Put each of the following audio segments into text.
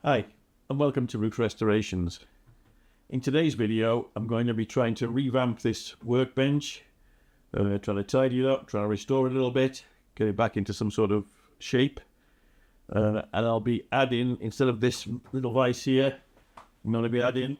Hi, and welcome to Roof Restorations. In today's video, I'm going to be trying to revamp this workbench, trying to tidy it up, trying to restore it a little bit, get it back into some sort of shape. And I'll be adding, instead of this little vise here, I'm going to be adding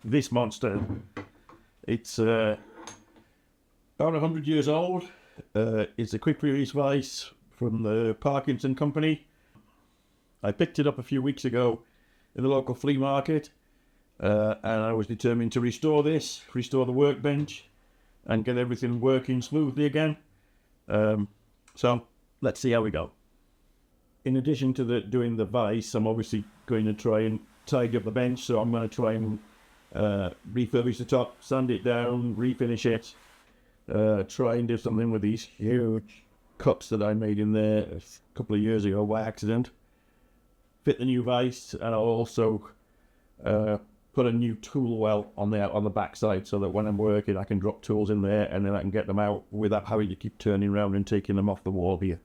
this monster. It's about 100 years old. It's a quick release vise from the Parkinson company. I picked it up a few weeks ago in the local flea market, and I was determined to restore the workbench, and get everything working smoothly again. So let's see how we go. In addition to doing the vise, I'm obviously going to try and tidy up the bench, so I'm going to try and refurbish the top, sand it down, refinish it, try and do something with these huge cuts that I made in there a couple of years ago by accident. Fit the new vise, and I'll also put a new tool well on the back side, so that when I'm working I can drop tools in there and then I can get them out without having to keep turning around and taking them off the wall here.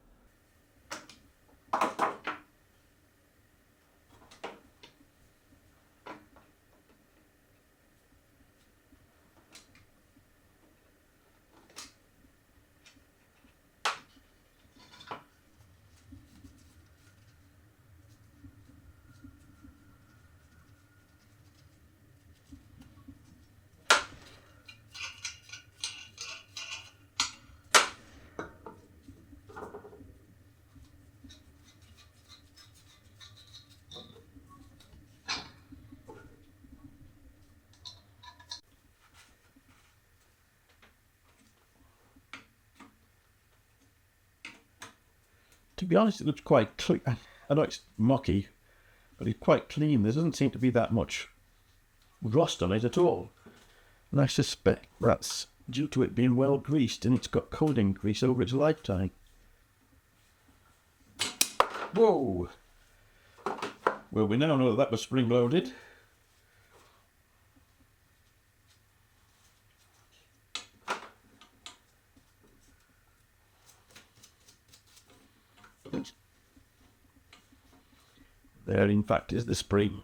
To be honest, it looks quite clean. I know it's mucky, but it's quite clean. There doesn't seem to be that much rust on it at all. And I suspect that's due to it being well greased, and it's got coating grease over its lifetime. Whoa! Well, we now know that was spring-loaded. There, in fact, is the spring.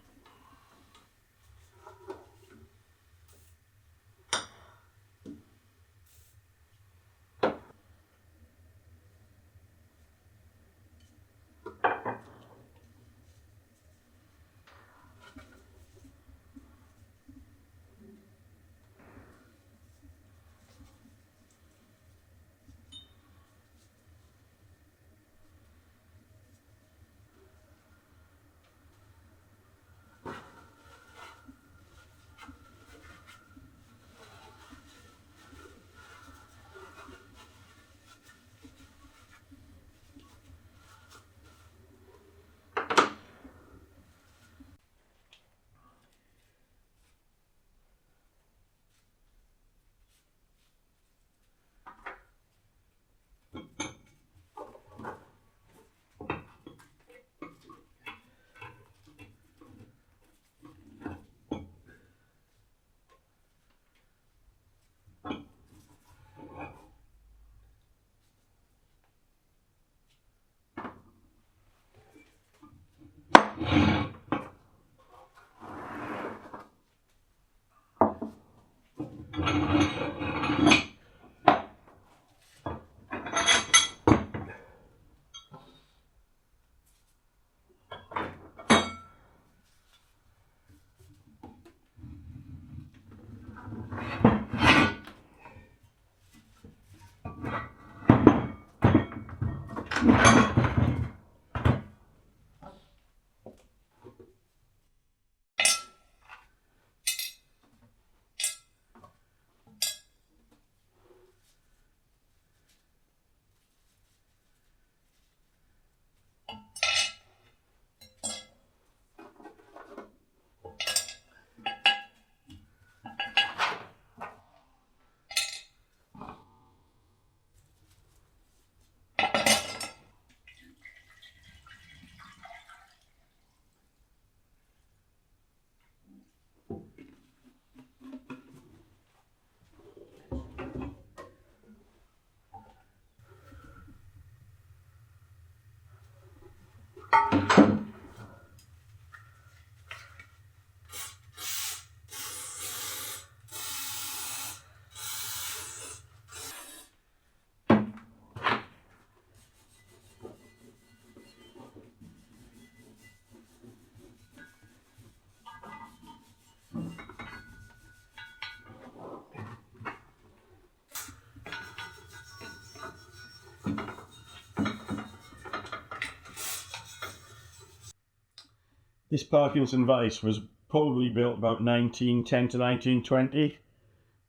This Parkinson Vise was probably built about 1910 to 1920.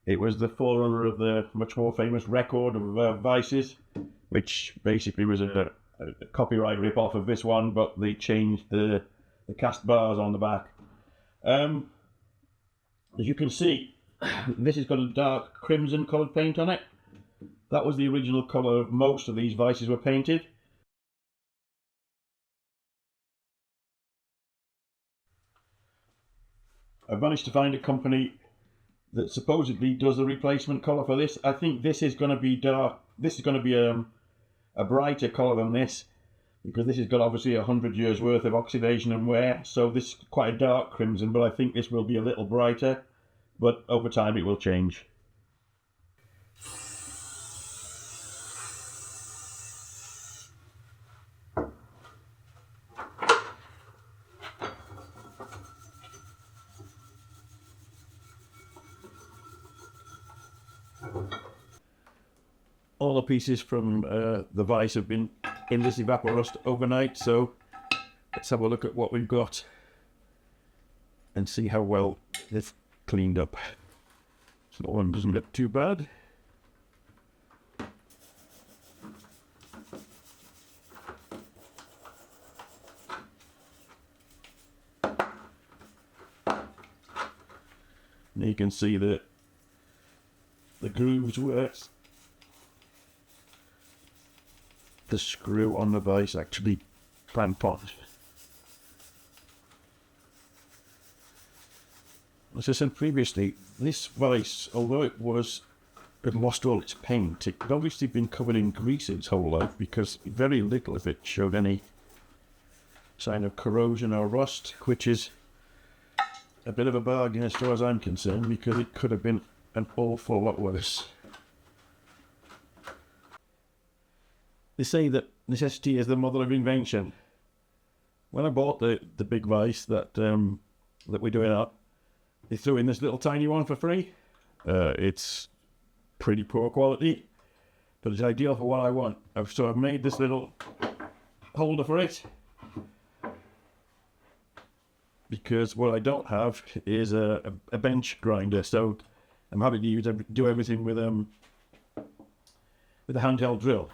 It was the forerunner of the much more famous record of Vices, which basically was a copyright rip-off of this one, but they changed the cast bars on the back. As you can see, this has got a dark crimson coloured paint on it. That was the original colour of most of these Vices were painted. I've managed to find a company that supposedly does the replacement colour for this. I think this is going to be dark. This is going to be a brighter colour than this, because this has got obviously 100 years worth of oxidation and wear. So this is quite a dark crimson, but I think this will be a little brighter. But over time it will change. All the pieces from the Vise have been in this evaporust overnight, so let's have a look at what we've got and see how well it's cleaned up. So that one doesn't look too bad. And you can see that the grooves were the screw on the Vise actually clamp on. As I said previously, this Vise, although it lost all its paint, it had obviously been covered in grease its whole life, because very little of it showed any sign of corrosion or rust, which is a bit of a bargain as far as I'm concerned, because it could have been an awful lot worse. They say that necessity is the mother of invention. When I bought the big Vise that we're doing up, they threw in this little tiny one for free. It's pretty poor quality, but it's ideal for what I want. So I've made this little holder for it, because what I don't have is a bench grinder. So I'm having to do everything with a handheld drill.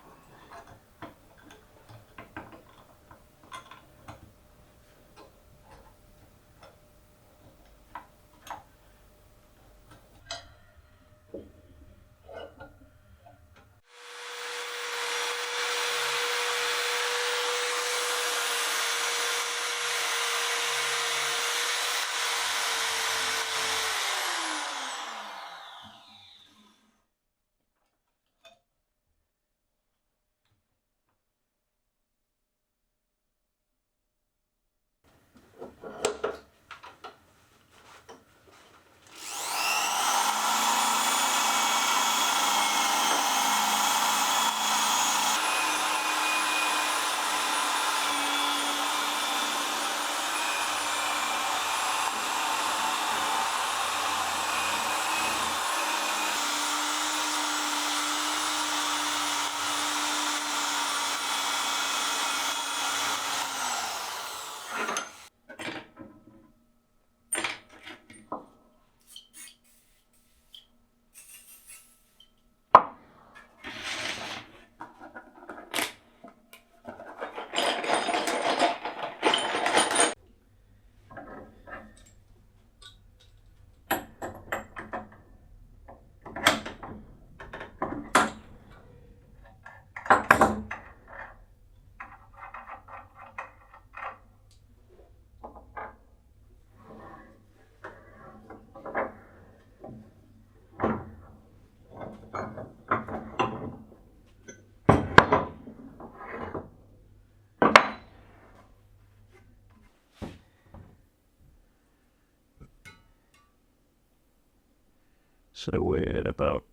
So we're at about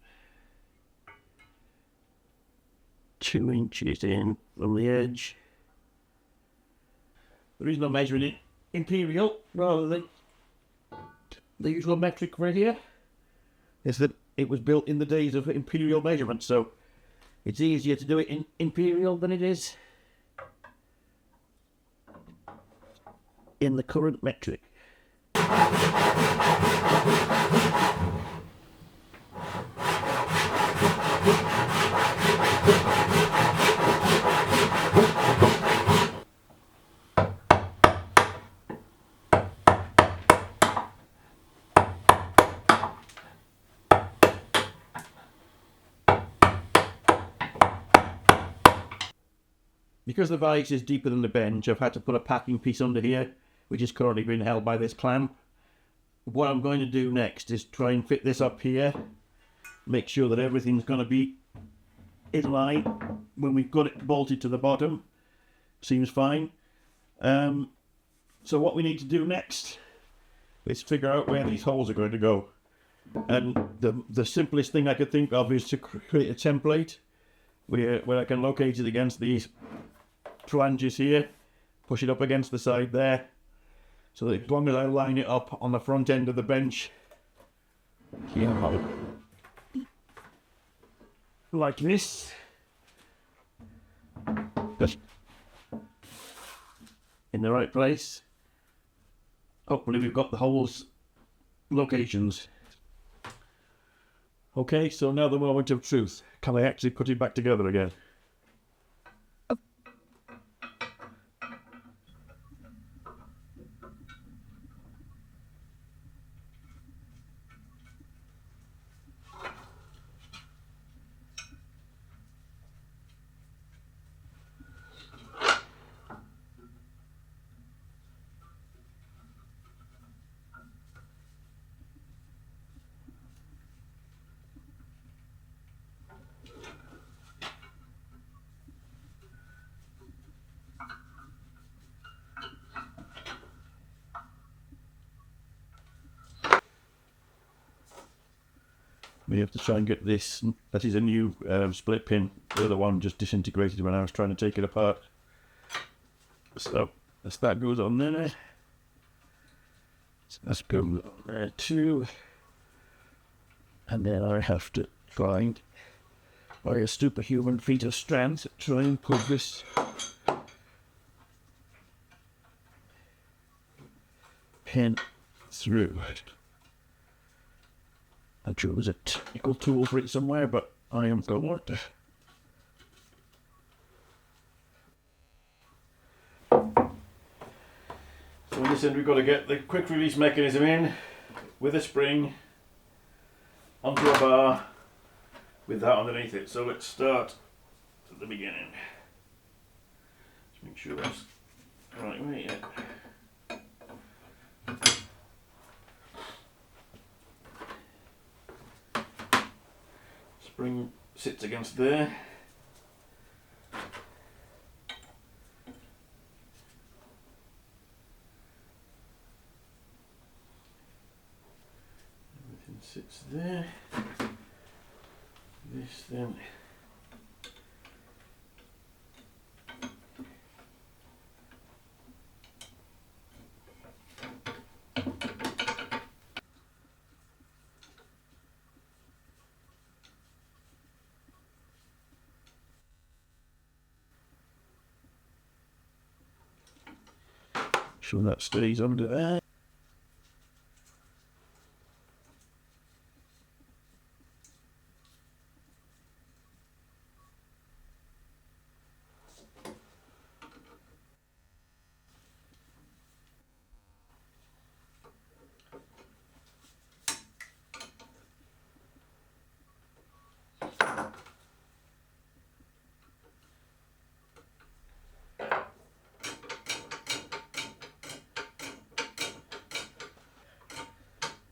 2 inches in from the edge. The reason I'm measuring it imperial rather than the usual metric right here is that it was built in the days of imperial measurement, so it's easier to do it in imperial than it is in the current metric. Because the vise is deeper than the bench, I've had to put a packing piece under here, which is currently being held by this clamp. What I'm going to do next is try and fit this up here, make sure that everything's going to be in line when we've got it bolted to the bottom. Seems fine. So what we need to do next is figure out where these holes are going to go. And the simplest thing I could think of is to create a template where I can locate it against these flanges here, push it up against the side there, so that as long as I line it up on the front end of the bench, here, like this, just in the right place. Hopefully we've got the holes locations. Okay, so now the moment of truth. Can I actually put it back together again? We have to try and get this. That is a new split pin. The other one just disintegrated when I was trying to take it apart. So as that goes on there, that's goes on there too. And then I have to find, by a superhuman feat of strength, try and put this pin through. I'm sure there's a technical tool for it somewhere, but I am going to. So in this end, we've got to get the quick release mechanism in with a spring onto a bar with that underneath it. So let's start at the beginning. Just make sure that's the right way. Yeah. Spring sits against there. Everything sits there. This then. Sure that stays under there.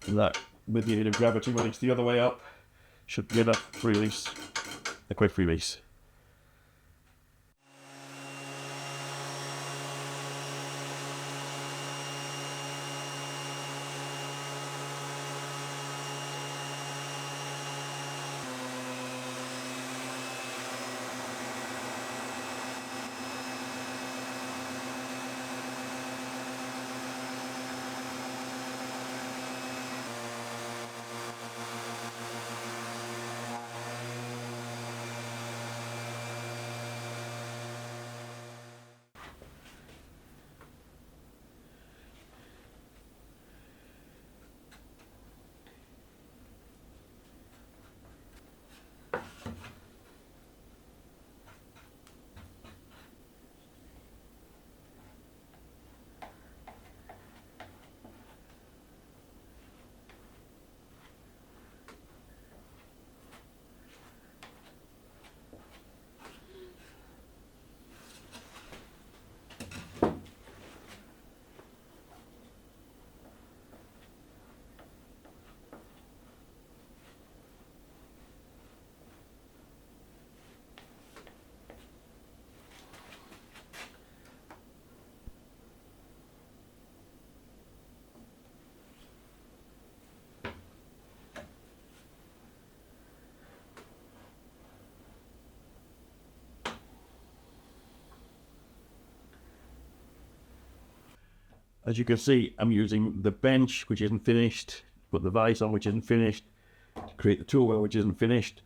And that, with the aid of gravity when it's the other way up, should be enough to release a quick release. As you can see, I'm using the bench, which isn't finished, put the vise on, which isn't finished, to create the tool well, which isn't finished.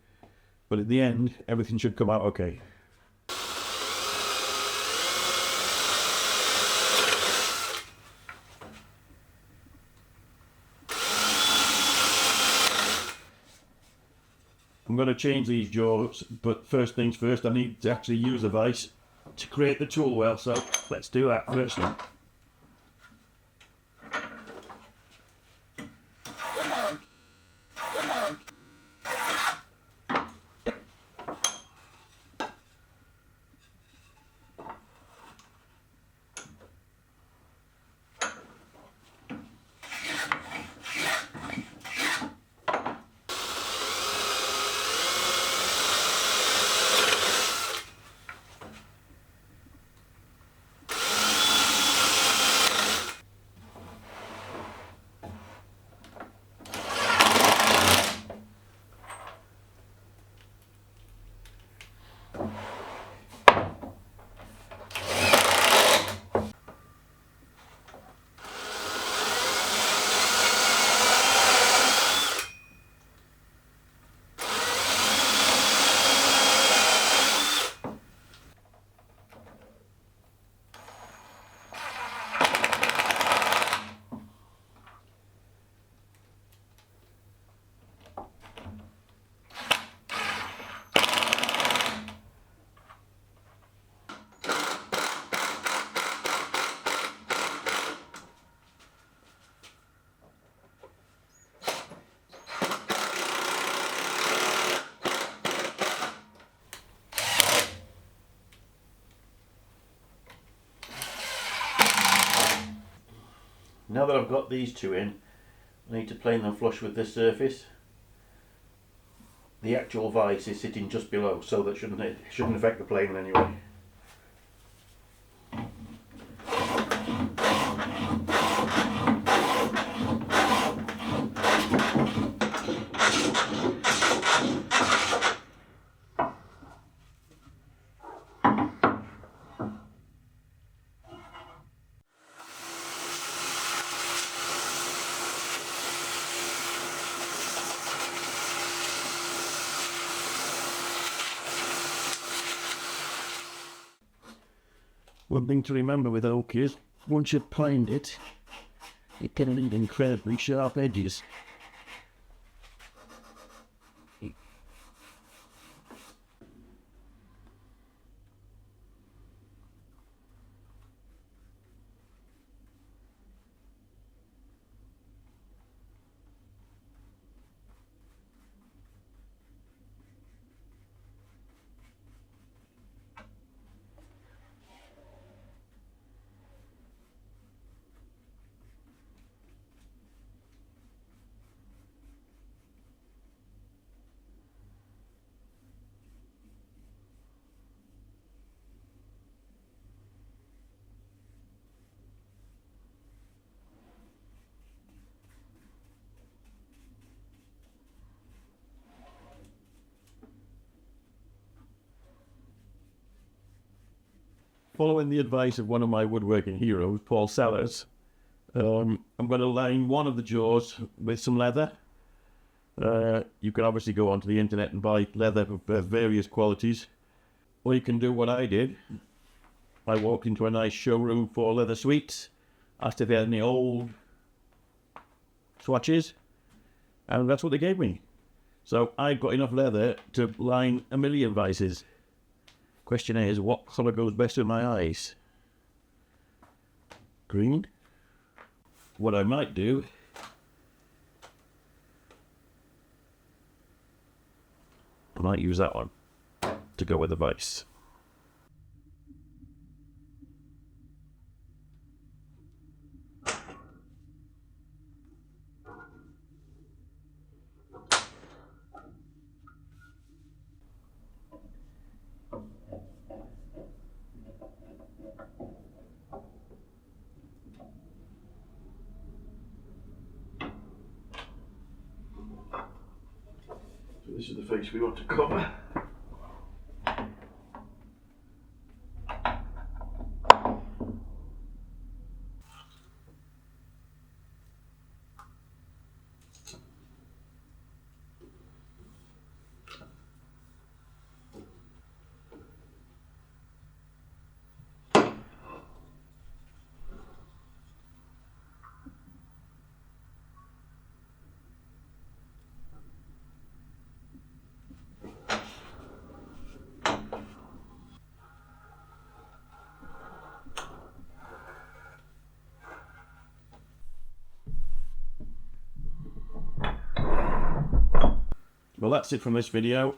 But at the end, everything should come out okay. I'm going to change these jaws, but first things first, I need to actually use the vise to create the tool well, so let's do that first. Now that I've got these two in, I need to plane them flush with this surface. The actual vise is sitting just below, so that shouldn't affect the planing anyway. One thing to remember with oak is, once you've planed it, it can leave incredibly sharp edges. Following the advice of one of my woodworking heroes, Paul Sellers, I'm going to line one of the jaws with some leather. You can obviously go onto the internet and buy leather of various qualities. Or you can do what I did. I walked into a nice showroom for leather suites, asked if they had any old swatches, and that's what they gave me. So I've got enough leather to line 1,000,000 vises. Question is, what colour goes best with my eyes? Green? What I might do I might use that one to go with the vise. So this is the face we want to cover. well, that's it from this video.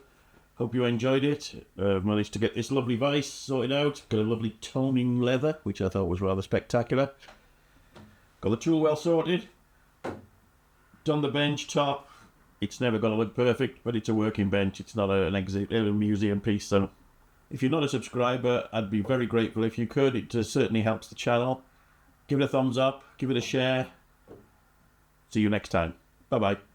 Hope you enjoyed it. I've managed to get this lovely vise sorted out. Got a lovely toning leather, which I thought was rather spectacular. Got the tool well sorted. Done the bench top. It's never going to look perfect, but it's a working bench. It's not a museum piece. So if you're not a subscriber, I'd be very grateful if you could. It certainly helps the channel. Give it a thumbs up. Give it a share. See you next time. Bye-bye.